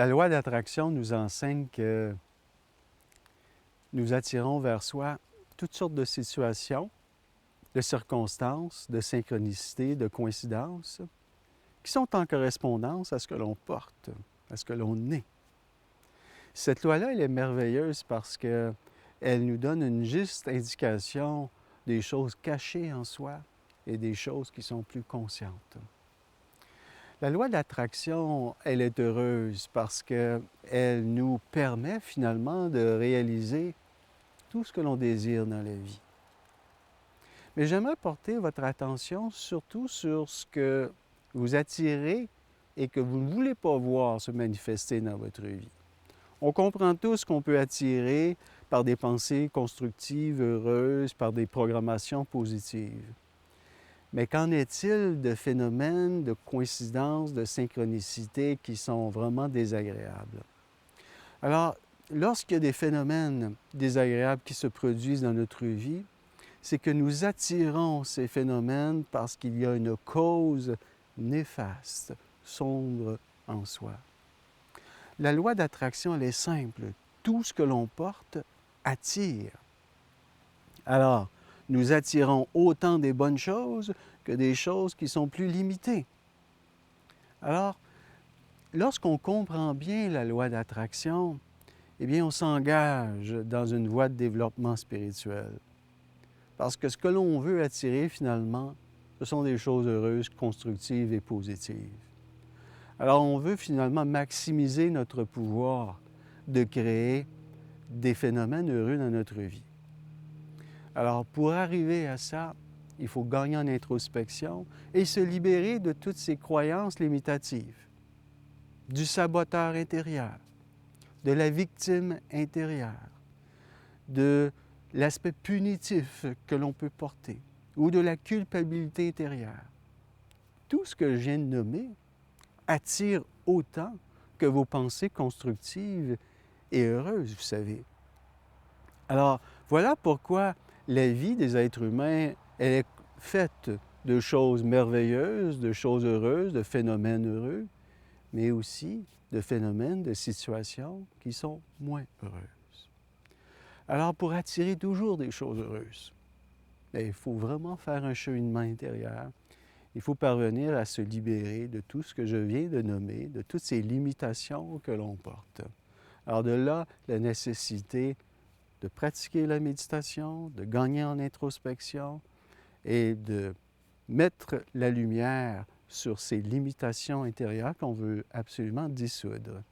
La loi d'attraction nous enseigne que nous attirons vers soi toutes sortes de situations, de circonstances, de synchronicités, de coïncidences, qui sont en correspondance à ce que l'on porte, à ce que l'on est. Cette loi-là, elle est merveilleuse parce qu'elle nous donne une juste indication des choses cachées en soi et des choses qui sont plus conscientes. La loi d'attraction, elle est heureuse parce qu'elle nous permet finalement de réaliser tout ce que l'on désire dans la vie. Mais j'aimerais porter votre attention surtout sur ce que vous attirez et que vous ne voulez pas voir se manifester dans votre vie. On comprend tous qu'on peut attirer par des pensées constructives, heureuses, par des programmations positives. Mais qu'en est-il de phénomènes, de coïncidences, de synchronicités qui sont vraiment désagréables? Alors, lorsqu'il y a des phénomènes désagréables qui se produisent dans notre vie, c'est que nous attirons ces phénomènes parce qu'il y a une cause néfaste, sombre en soi. La loi d'attraction, elle est simple. Tout ce que l'on porte attire. Alors, nous attirons autant des bonnes choses que des choses qui sont plus limitées. Alors, lorsqu'on comprend bien la loi d'attraction, eh bien, on s'engage dans une voie de développement spirituel. Parce que ce que l'on veut attirer, finalement, ce sont des choses heureuses, constructives et positives. Alors, on veut finalement maximiser notre pouvoir de créer des phénomènes heureux dans notre vie. Alors, pour arriver à ça, il faut gagner en introspection et se libérer de toutes ces croyances limitatives, du saboteur intérieur, de la victime intérieure, de l'aspect punitif que l'on peut porter ou de la culpabilité intérieure. Tout ce que je viens de nommer attire autant que vos pensées constructives et heureuses, vous savez. Alors, voilà pourquoi la vie des êtres humains, elle est faite de choses merveilleuses, de choses heureuses, de phénomènes heureux, mais aussi de phénomènes, de situations qui sont moins heureuses. Alors, pour attirer toujours des choses heureuses, il faut vraiment faire un cheminement intérieur. Il faut parvenir à se libérer de tout ce que je viens de nommer, de toutes ces limitations que l'on porte. Alors de là, la nécessité de pratiquer la méditation, de gagner en introspection et de mettre la lumière sur ces limitations intérieures qu'on veut absolument dissoudre.